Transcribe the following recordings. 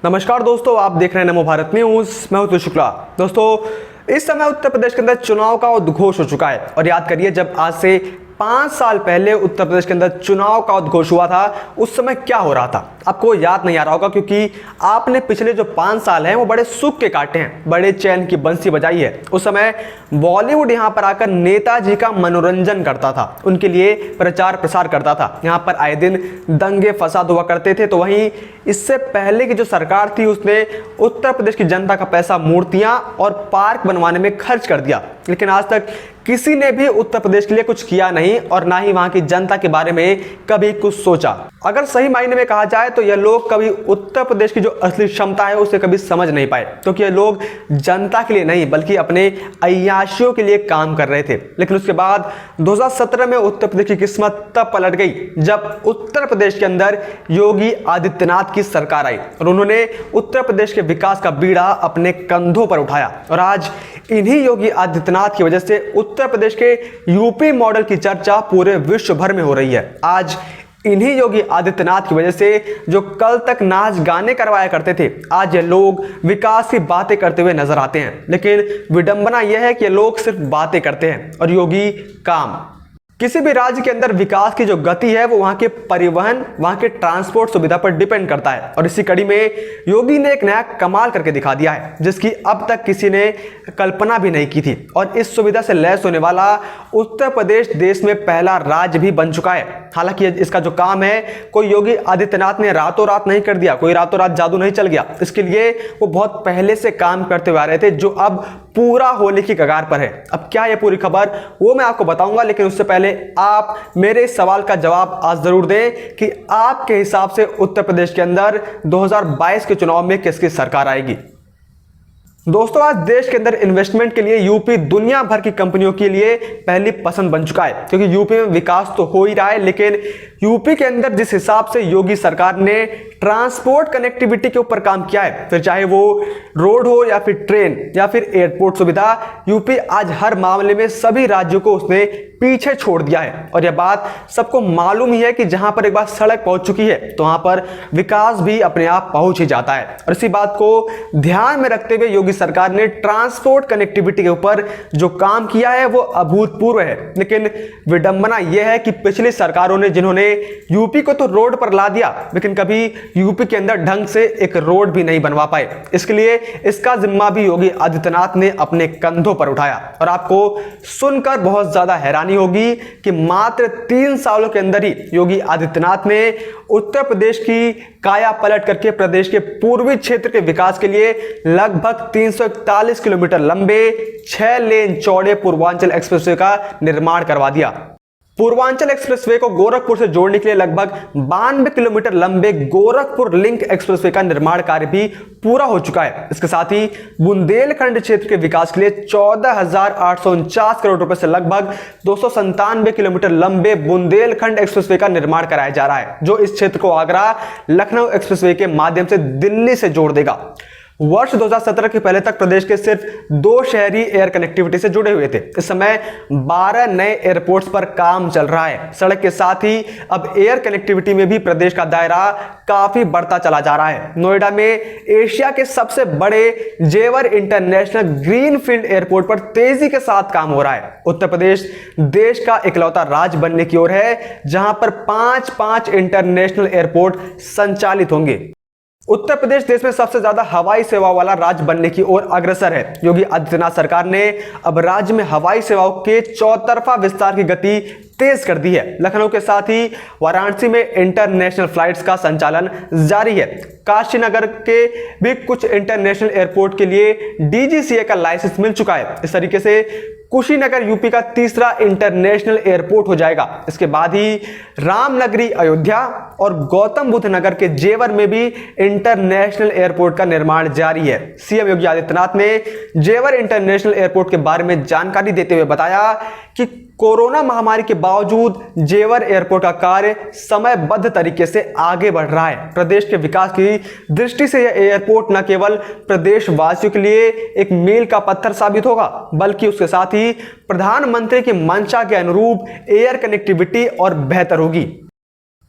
नमस्कार दोस्तों, आप देख रहे हैं नमो भारत न्यूज। मैं हूं शुक्ला। दोस्तों, इस समय उत्तर प्रदेश के अंदर चुनाव का उद्घोष हो चुका है और याद करिए, जब आज से 5 साल पहले उत्तर प्रदेश के अंदर चुनाव का उद्घोष हुआ था, उस समय क्या हो रहा था आपको याद नहीं आ रहा होगा, क्योंकि आपने पिछले जो 5 साल हैं वो बड़े सुख के काटे हैं, बड़े चैन की बंसी बजाई है। उस समय बॉलीवुड यहां पर आकर नेताजी का मनोरंजन करता था, उनके लिए प्रचार प्रसार करता था। यहां पर आए दिन दंगे फसाद हुआ करते थे। तो वहीं इससे पहले की जो सरकार थी उसने उत्तर प्रदेश की जनता का पैसा मूर्तियां और पार्क बनवाने में खर्च कर दिया, लेकिन आज तक किसी ने भी उत्तर प्रदेश के लिए कुछ किया नहीं और ना ही वहां की जनता के बारे में कभी कुछ सोचा। अगर सही मायने में कहा जाए तो यह लोग कभी उत्तर प्रदेश की जो असली क्षमता है उसे कभी समझ नहीं पाए, क्योंकि ये लोग जनता के लिए नहीं बल्कि अपने अय्याशियों के लिए काम कर रहे थे। लेकिन उसके बाद 2017 में उत्तर प्रदेश की किस्मत तब पलट गई जब उत्तर प्रदेश के अंदर योगी आदित्यनाथ की सरकार आई और उन्होंने उत्तर प्रदेश के विकास का बीड़ा अपने कंधों पर उठाया। और आज इन्हीं योगी आदित्यनाथ की वजह से उत्तर प्रदेश के यूपी मॉडल की चर्चा पूरे विश्व भर में हो रही है। आज इन्हीं योगी आदित्यनाथ की वजह से जो कल तक नाच गाने करवाया करते थे, आज ये लोग विकास की बातें करते हुए नजर आते हैं। लेकिन विडंबना यह है कि ये लोग सिर्फ बातें करते हैं और योगी काम। किसी भी राज्य के अंदर विकास की जो गति है वो वहां के परिवहन, वहां के ट्रांसपोर्ट सुविधा पर डिपेंड करता है। और इसी कड़ी में योगी ने एक नया कमाल करके दिखा दिया है, जिसकी अब तक किसी ने कल्पना भी नहीं की थी। और इस सुविधा से लैस होने वाला उत्तर प्रदेश देश में पहला राज्य भी बन चुका है। हालांकि इसका जो काम है कोई योगी आदित्यनाथ ने रातों रात नहीं कर दिया, कोई रातों रात जादू नहीं चल गया। इसके लिए वो बहुत पहले से काम करते हुए आ रहे थे, जो अब पूरा होने की कगार पर है। अब क्या है पूरी खबर वो मैं आपको बताऊंगा, लेकिन उससे पहले आप मेरे इस सवाल का जवाब आज जरूर दें कि आपके हिसाब से उत्तर प्रदेश के अंदर 2022 के चुनाव में किसकी सरकार आएगी। दोस्तों, आज देश के अंदर इन्वेस्टमेंट के लिए यूपी दुनिया भर की कंपनियों के लिए पहली पसंद बन चुका है, क्योंकि यूपी में विकास तो हो ही रहा है, लेकिन यूपी के अंदर जिस हिसाब से योगी सरकार ने ट्रांसपोर्ट कनेक्टिविटी के ऊपर काम किया है, फिर चाहे वो रोड हो या फिर ट्रेन या फिर एयरपोर्ट सुविधा, यूपी आज हर मामले में सभी राज्यों को उसने पीछे छोड़ दिया है। और यह बात सबको मालूम ही है कि जहां पर एक बार सड़क पहुंच चुकी है तो वहां पर विकास भी अपने आप पहुंच ही जाता है। और इसी बात को ध्यान में रखते हुए योगी सरकार ने ट्रांसपोर्ट कनेक्टिविटी के ऊपर जो काम किया है वो अभूतपूर्व है। लेकिन विडंबना यह है कि पिछली सरकारों ने, जिन्होंने यूपी को तो रोड पर ला दिया, लेकिन कभी यूपी के अंदर ढंग से एक रोड भी नहीं बनवा पाए। इसके लिए इसका जिम्मा भी योगी आदित्यनाथ ने अपने कंधों पर उठाया। और आपको सुनकर बहुत ज्यादा हैरानी होगी कि मात्र 3 सालों के अंदर ही योगी आदित्यनाथ ने उत्तर प्रदेश की काया पलट करके प्रदेश के पूर्वी क्षेत्र के विकास के लिए लगभग 341 किलोमीटर लंबे 6 लेन चौड़े पूर्वांचल एक्सप्रेसवे का निर्माण करवा दिया। पूर्वांचल एक्सप्रेसवे को गोरखपुर से जोड़ने के लिए लगभग 92 किलोमीटर लंबे गोरखपुर लिंक एक्सप्रेसवे का निर्माण कार्य भी पूरा हो चुका है। इसके साथ ही बुंदेलखंड क्षेत्र के विकास के लिए 14,849 करोड़ रुपए से लगभग 297 किलोमीटर लंबे बुंदेलखंड एक्सप्रेसवे का निर्माण कराया जा रहा है, जो इस क्षेत्र को आगरा लखनऊ एक्सप्रेसवे के माध्यम से दिल्ली से जोड़ देगा। वर्ष 2017 के पहले तक प्रदेश के सिर्फ 2 शहरी एयर कनेक्टिविटी से जुड़े हुए थे। इस समय 12 नए एयरपोर्ट्स पर काम चल रहा है। सड़क के साथ ही अब एयर कनेक्टिविटी में भी प्रदेश का दायरा काफी बढ़ता चला जा रहा है। नोएडा में एशिया के सबसे बड़े जेवर इंटरनेशनल ग्रीनफील्ड एयरपोर्ट पर तेजी के साथ काम हो रहा है। उत्तर प्रदेश देश का इकलौता राज्य बनने की ओर है जहां पर 5 इंटरनेशनल एयरपोर्ट संचालित होंगे। उत्तर प्रदेश देश में सबसे ज्यादा हवाई सेवा वाला राज्य बनने की ओर अग्रसर है। योगी आदित्यनाथ सरकार ने अब राज्य में हवाई सेवाओं के चौतरफा विस्तार की गति तेज कर दी है। लखनऊ के साथ ही वाराणसी में इंटरनेशनल फ्लाइट्स का संचालन जारी है। काशीनगर के भी कुछ इंटरनेशनल एयरपोर्ट के लिए डीजीसीए का लाइसेंस मिल चुका है। इस तरीके से कुशीनगर यूपी का तीसरा इंटरनेशनल एयरपोर्ट हो जाएगा। इसके बाद ही रामनगरी अयोध्या और गौतम बुद्ध नगर के जेवर में भी इंटरनेशनल एयरपोर्ट का निर्माण जारी है। सीएम योगी आदित्यनाथ ने जेवर इंटरनेशनल एयरपोर्ट के बारे में जानकारी देते हुए बताया कि कोरोना महामारी के बावजूद जेवर एयरपोर्ट का कार्य समयबद्ध तरीके से आगे बढ़ रहा है। प्रदेश के विकास की दृष्टि से यह एयरपोर्ट न केवल प्रदेशवासियों के लिए एक मील का पत्थर साबित होगा, बल्कि उसके साथ ही प्रधानमंत्री की मंशा के अनुरूप एयर कनेक्टिविटी और बेहतर होगी।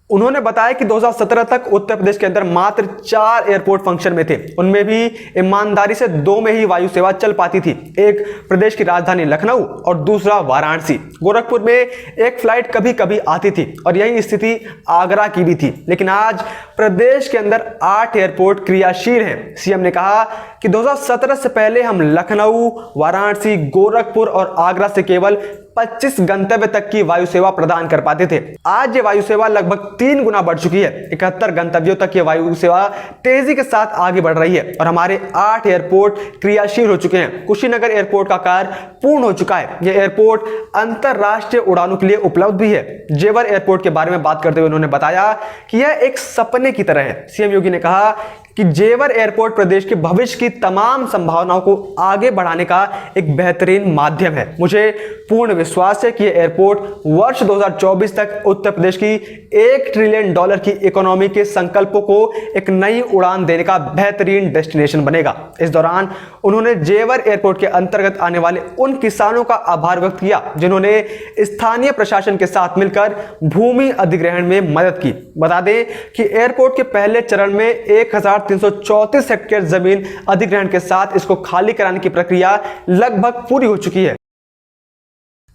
उन्होंने बताया कि 2017 तक उत्तर प्रदेश के अंदर मात्र 4 एयरपोर्ट फंक्शन में थे, उनमें भी ईमानदारी से 2 में ही वायु सेवा चल पाती थी। एक प्रदेश की राजधानी लखनऊ और दूसरा वाराणसी। गोरखपुर में एक फ्लाइट कभी कभी आती थी और यही स्थिति आगरा की भी थी। लेकिन आज प्रदेश के अंदर 8 एयरपोर्ट क्रियाशील हैं। सीएम ने कहा कि 2017 से पहले हम लखनऊ, वाराणसी, गोरखपुर और आगरा से केवल 25 गंतव्य तक की वायु सेवा प्रदान कर पाते थे। आज ये वायु सेवा लगभग 3 गुना बढ़ चुकी है। 71 गंतव्यों तक ये वायु सेवा तेजी के साथ आगे बढ़ रही है और हमारे 8 एयरपोर्ट क्रियाशील हो चुके हैं। कुशीनगर एयरपोर्ट का कार्य पूर्ण हो चुका है। यह एयरपोर्ट अंतरराष्ट्रीय उड़ानों के लिए उपलब्ध भी है। जेवर एयरपोर्ट के बारे में बात करते हुए उन्होंने बताया कि यह एक सपने की तरह है। सीएम योगी ने कहा कि जेवर एयरपोर्ट प्रदेश के भविष्य की तमाम संभावनाओं को आगे बढ़ाने का एक बेहतरीन माध्यम है। मुझे पूर्ण विश्वास है कि यह एयरपोर्ट वर्ष 2024 तक उत्तर प्रदेश की $1 ट्रिलियन की इकोनॉमी के संकल्पों को एक नई उड़ान देने का बेहतरीन डेस्टिनेशन बनेगा। इस दौरान उन्होंने जेवर एयरपोर्ट के अंतर्गत आने वाले उन किसानों का आभार व्यक्त किया जिन्होंने स्थानीय प्रशासन के साथ मिलकर भूमि अधिग्रहण में मदद की। बता दें कि एयरपोर्ट के पहले चरण में 1334 हेक्टेयर जमीन अधिग्रहण के साथ इसको खाली कराने की प्रक्रिया लगभग पूरी हो चुकी है।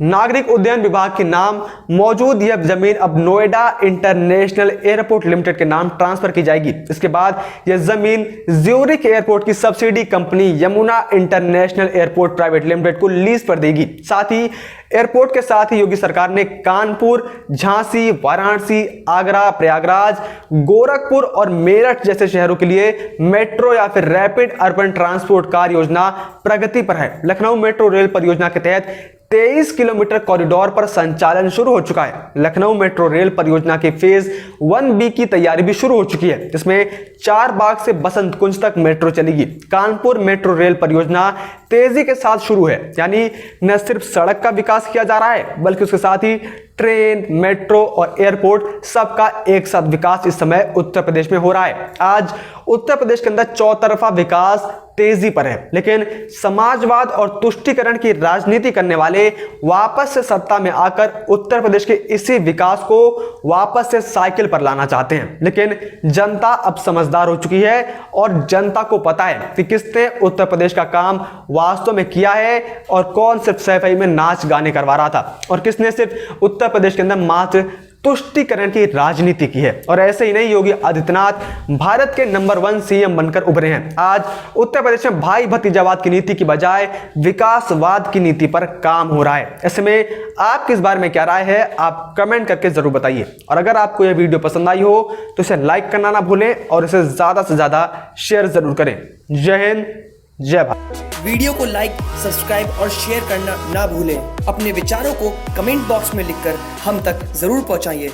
नागरिक उड्डयन विभाग के नाम मौजूद यह जमीन अब नोएडा इंटरनेशनल एयरपोर्ट लिमिटेड के नाम ट्रांसफर की जाएगी। इसके बाद यह जमीन ज्यूरिख एयरपोर्ट की subsidy company Yamuna international airport private limited को लीज पर देगी। साथ ही एयरपोर्ट के साथ ही योगी सरकार ने कानपुर, झांसी, वाराणसी, आगरा, प्रयागराज, गोरखपुर और मेरठ जैसे शहरों के लिए मेट्रो या फिर रैपिड अर्बन ट्रांसपोर्ट कार्य योजना प्रगति पर है। लखनऊ मेट्रो रेल परियोजना के तहत 23 किलोमीटर कॉरिडोर पर संचालन शुरू हो चुका है। लखनऊ मेट्रो रेल परियोजना के फेज 1B की तैयारी भी शुरू हो चुकी है, जिसमें 4 बाग से बसंत कुंज तक मेट्रो चलेगी। कानपुर मेट्रो रेल परियोजना तेजी के साथ शुरू है, यानी न सिर्फ सड़क का विकास किया जा रहा है बल्कि उसके साथ ही ट्रेन, मेट्रो और एयरपोर्ट सबका एक साथ विकास इस समय उत्तर प्रदेश में हो रहा है। आज उत्तर प्रदेश के अंदर चौतरफा विकास तेजी पर है, लेकिन समाजवाद और तुष्टीकरण की राजनीति करने वाले वापस से सत्ता में आकर उत्तर प्रदेश के इसी विकास को वापस से साइकिल पर लाना चाहते हैं। लेकिन जनता अब समझदार हो चुकी है और जनता को पता है कि किसने उत्तर प्रदेश का काम वास्तव में किया है और कौन सिर्फ सफाई में नाच गाने करवा रहा था और किसने सिर्फ उत्तर प्रदेश के अंदर मात्र तुष्टीकरण की राजनीति की है। और ऐसे ही नहीं, योगी आदित्यनाथ भारत के नंबर 1 सीएम बनकर उभरे हैं। आज उत्तर प्रदेश में भाई भतीजावाद की नीति की बजाय विकासवाद की नीति पर काम हो रहा है। ऐसे में आपकी इस बारे में क्या राय है, आप कमेंट करके जरूर बताइए। और अगर आपको यह वीडियो पसंद आई हो तो इसे लाइक करना ना भूलें और इसे ज्यादा से ज्यादा शेयर जरूर करें। जय हिंद, जय भारत। वीडियो को लाइक, सब्सक्राइब और शेयर करना ना भूलें। अपने विचारों को कमेंट बॉक्स में लिखकर हम तक जरूर पहुंचाइए।